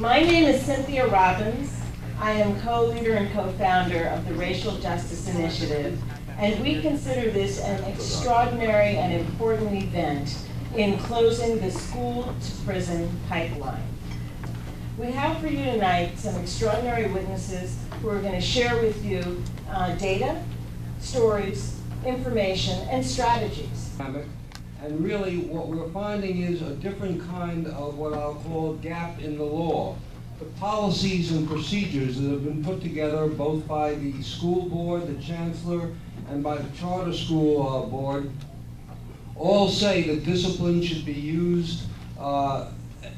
My name is Cynthia Robbins. I am co-leader and co-founder of the Racial Justice Initiative, and we consider this an extraordinary and important event in closing the school-to-prison pipeline. We have for you tonight some extraordinary witnesses who are going to share with you data, stories, information, and strategies. And really what we're finding is a different kind of what I'll call gap in the law. The policies and procedures that have been put together both by the school board, the chancellor, and by the charter school board all say that discipline should be used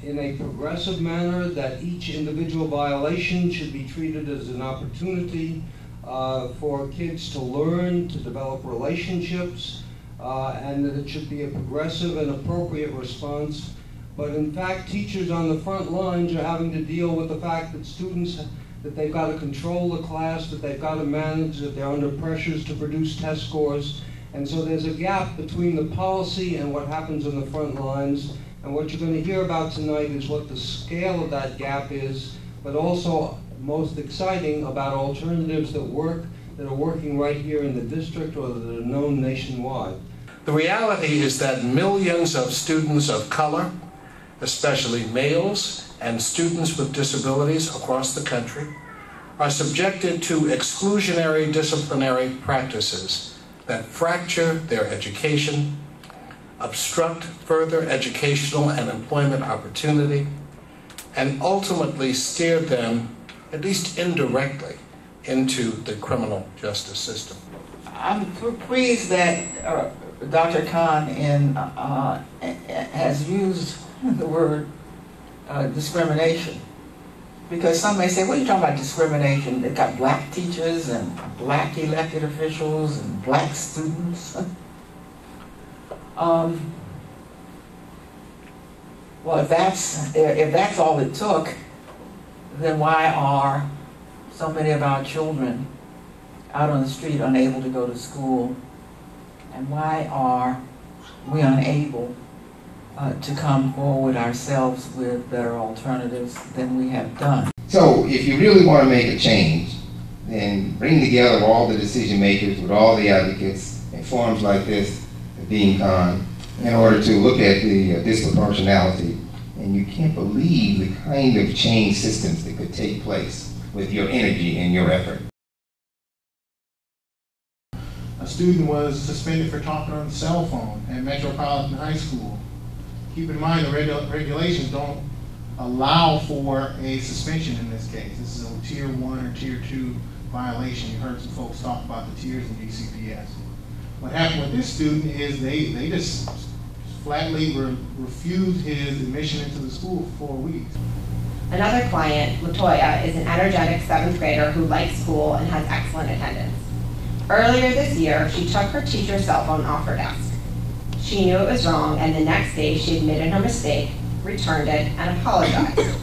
in a progressive manner, that each individual violation should be treated as an opportunity for kids to learn, to develop relationships, and that it should be a progressive and appropriate response. But in fact, teachers on the front lines are having to deal with the fact that students, that they've got to control the class, that they've got to manage, that they're under pressures to produce test scores. And so there's a gap between the policy and what happens on the front lines. And what you're going to hear about tonight is what the scale of that gap is, but also most exciting about alternatives that are working right here in the district or that are known nationwide. The reality is that millions of students of color, especially males and students with disabilities across the country, are subjected to exclusionary disciplinary practices that fracture their education, obstruct further educational and employment opportunity, and ultimately steer them, at least indirectly, into the criminal justice system. I'm pleased that Dr. Khan has used the word discrimination, because some may say, what are you talking about discrimination? They've got black teachers and black elected officials and black students. Well, if that's all it took, then why are so many of our children out on the street unable to go to school? And why are we unable to come forward ourselves with better alternatives than we have done? So if you really want to make a change, then bring together all the decision makers with all the advocates in forums like this, the Dean Khan, in order to look at the disproportionality. And you can't believe the kind of change systems that could take place with your energy and your effort. A student was suspended for talking on the cell phone at Metropolitan High School. Keep in mind the regulations don't allow for a suspension in this case. This is a tier 1 or tier 2 violation. You heard some folks talk about the tiers in DCPS. What happened with this student is they just flatly refused his admission into the school for 4 weeks. Another client, Latoya, is an energetic 7th grader who likes school and has excellent attendance. Earlier this year, she took her teacher's cell phone off her desk. She knew it was wrong, and the next day she admitted her mistake, returned it, and apologized.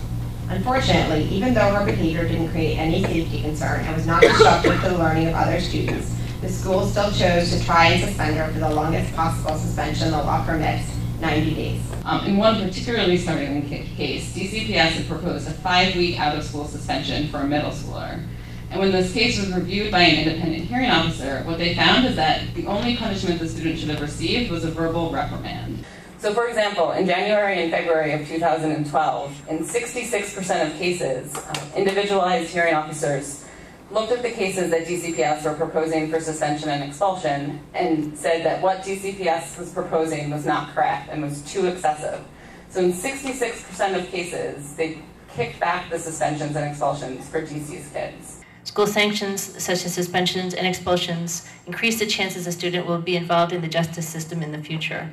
Unfortunately, even though her behavior didn't create any safety concern and was not disruptive to the learning of other students, the school still chose to try and suspend her for the longest possible suspension the law permits, 90 days. In one particularly startling case, DCPS had proposed a 5-week out-of-school suspension for a middle schooler. And when this case was reviewed by an independent hearing officer, what they found is that the only punishment the student should have received was a verbal reprimand. So for example, in January and February of 2012, in 66% of cases, individualized hearing officers looked at the cases that DCPS were proposing for suspension and expulsion and said that what DCPS was proposing was not correct and was too excessive. So in 66% of cases, they kicked back the suspensions and expulsions for DC's kids. School sanctions, such as suspensions and expulsions, increase the chances a student will be involved in the justice system in the future.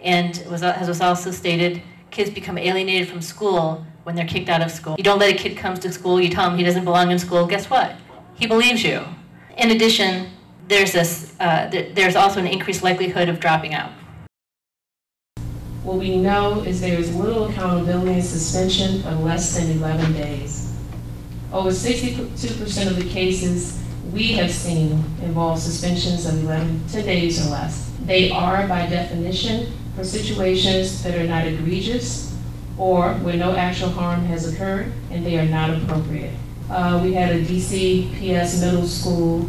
And as was also stated, kids become alienated from school when they're kicked out of school. You don't let a kid come to school, you tell him he doesn't belong in school, guess what? He believes you. In addition, there's also an increased likelihood of dropping out. What we know is there is little accountability and suspension of less than 11 days. Over 62% of the cases we have seen involve suspensions of 10 days or less. They are, by definition, for situations that are not egregious or where no actual harm has occurred and they are not appropriate. We had a DCPS middle school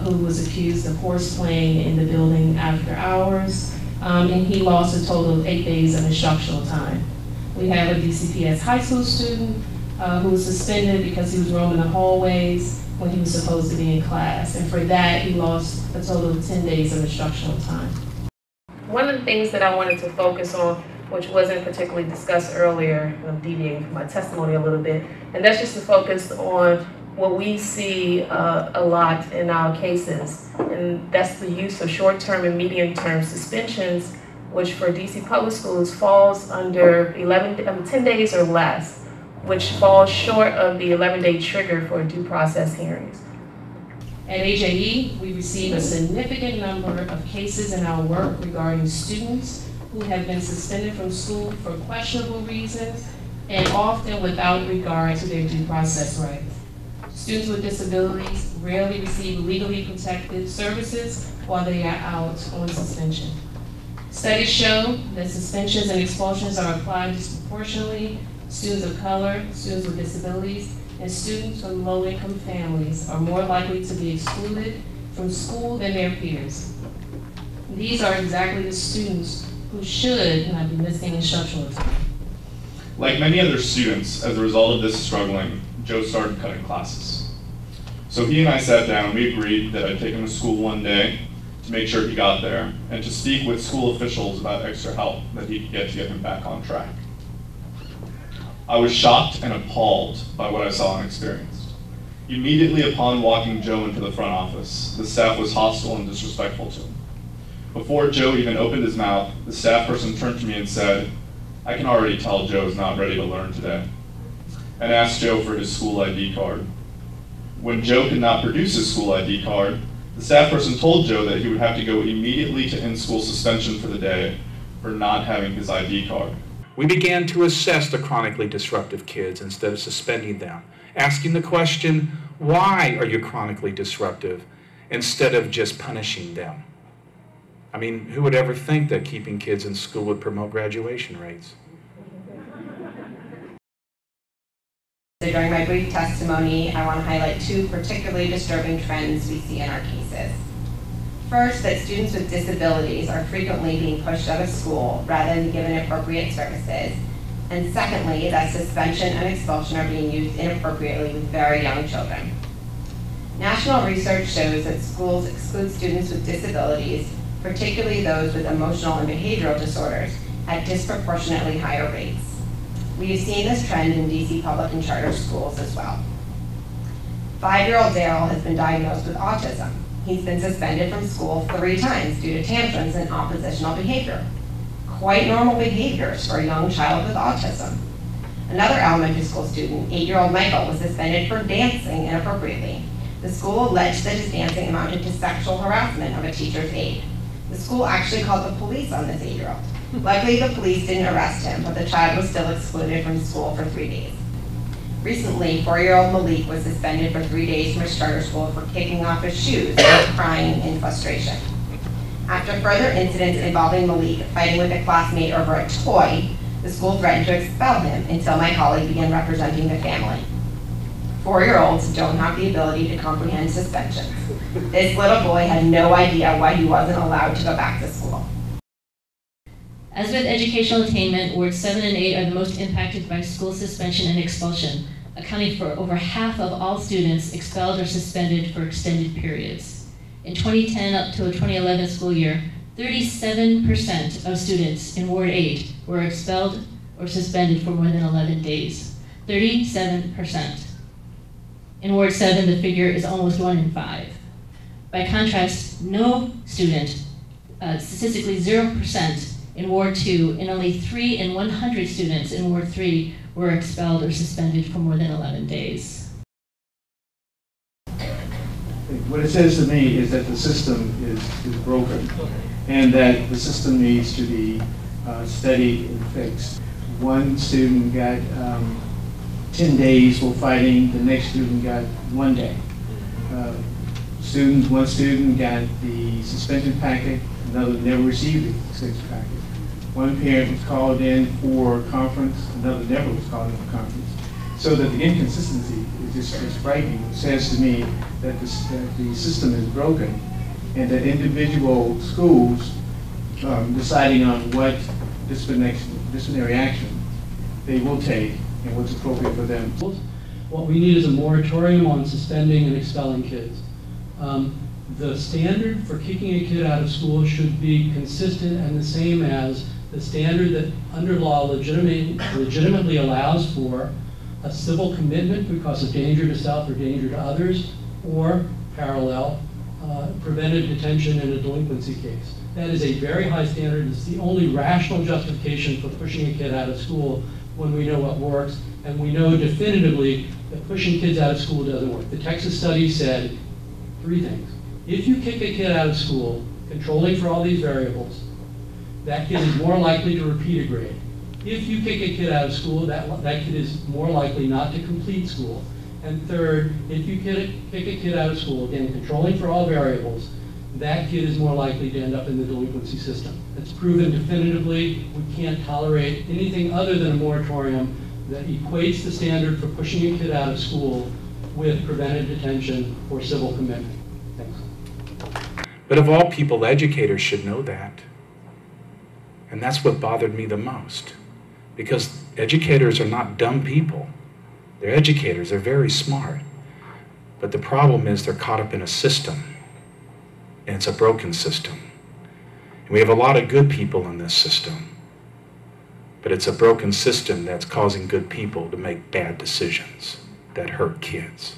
who was accused of horseplaying in the building after hours, and he lost a total of 8 days of instructional time. We have a DCPS high school student who was suspended because he was roaming the hallways when he was supposed to be in class, and for that he lost a total of 10 days of instructional time. One of the things that I wanted to focus on, which wasn't particularly discussed earlier, I'm deviating from my testimony a little bit, and that's just to focus on what we see a lot in our cases, and that's the use of short-term and medium-term suspensions, which for DC Public Schools falls under 10 days or less, which falls short of the 11-day trigger for due process hearings. At HAE, we receive a significant number of cases in our work regarding students who have been suspended from school for questionable reasons and often without regard to their due process rights. Students with disabilities rarely receive legally protected services while they are out on suspension. Studies show that suspensions and expulsions are applied disproportionately. Students of color, students with disabilities, and students from low-income families are more likely to be excluded from school than their peers. These are exactly the students who should not be missing instructional time. Like many other students, as a result of this struggling, Joe started cutting classes. So he and I sat down and we agreed that I'd take him to school one day to make sure he got there and to speak with school officials about extra help that he could get to get him back on track. I was shocked and appalled by what I saw and experienced. Immediately upon walking Joe into the front office, the staff was hostile and disrespectful to him. Before Joe even opened his mouth, the staff person turned to me and said, "I can already tell Joe's not ready to learn today," and asked Joe for his school ID card. When Joe could not produce his school ID card, the staff person told Joe that he would have to go immediately to in-school suspension for the day for not having his ID card. We began to assess the chronically disruptive kids instead of suspending them, asking the question, why are you chronically disruptive, instead of just punishing them. I mean, who would ever think that keeping kids in school would promote graduation rates? So during my brief testimony, I want to highlight 2 particularly disturbing trends we see in our cases. First, that students with disabilities are frequently being pushed out of school rather than given appropriate services. And secondly, that suspension and expulsion are being used inappropriately with very young children. National research shows that schools exclude students with disabilities, particularly those with emotional and behavioral disorders, at disproportionately higher rates. We have seen this trend in DC public and charter schools as well. 5-year-old Daryl has been diagnosed with autism. He's been suspended from school 3 times due to tantrums and oppositional behavior. Quite normal behaviors for a young child with autism. Another elementary school student, 8-year-old Michael, was suspended for dancing inappropriately. The school alleged that his dancing amounted to sexual harassment of a teacher's aide. The school actually called the police on this 8-year-old. Luckily, the police didn't arrest him, but the child was still excluded from school for 3 days. Recently, 4-year-old Malik was suspended for 3 days from his charter school for kicking off his shoes and crying in frustration. After further incidents involving Malik fighting with a classmate over a toy, the school threatened to expel him until my colleague began representing the family. 4-year-olds don't have the ability to comprehend suspensions. This little boy had no idea why he wasn't allowed to go back to school. As with educational attainment, wards 7 and 8 are the most impacted by school suspension and expulsion, accounting for over half of all students expelled or suspended for extended periods. In 2010 up to the 2011 school year, 37% of students in Ward 8 were expelled or suspended for more than 11 days. 37%. In Ward 7, the figure is almost 1 in 5. By contrast, no student, statistically 0%, in Ward 2, and only 3 in 100 students in Ward 3 were expelled or suspended for more than 11 days. What it says to me is that the system is broken and that the system needs to be studied and fixed. One student got 10 days for fighting, the next student got 1 day. One student got the suspension packet, another never received the suspension packet. One parent was called in for conference, another never was called in for conference. So that the inconsistency is just frightening. It says to me that the system is broken and that individual schools deciding on what disciplinary action they will take and what's appropriate for them. What we need is a moratorium on suspending and expelling kids. The standard for kicking a kid out of school should be consistent and the same as the standard that under law legitimately allows for a civil commitment because of danger to self or danger to others, or parallel, preventive detention in a delinquency case. That is a very high standard. It's the only rational justification for pushing a kid out of school when we know what works, and we know definitively that pushing kids out of school doesn't work. The Texas study said 3 things. If you kick a kid out of school, controlling for all these variables, that kid is more likely to repeat a grade. If you kick a kid out of school, that kid is more likely not to complete school. And third, if you kick a kid out of school, again, controlling for all variables, that kid is more likely to end up in the delinquency system. It's proven definitively. We can't tolerate anything other than a moratorium that equates the standard for pushing a kid out of school with preventive detention or civil commitment. Thanks. But of all people, educators should know that. And that's what bothered me the most. Because educators are not dumb people. They're educators, they're very smart. But the problem is they're caught up in a system. And it's a broken system. And we have a lot of good people in this system. But it's a broken system that's causing good people to make bad decisions that hurt kids.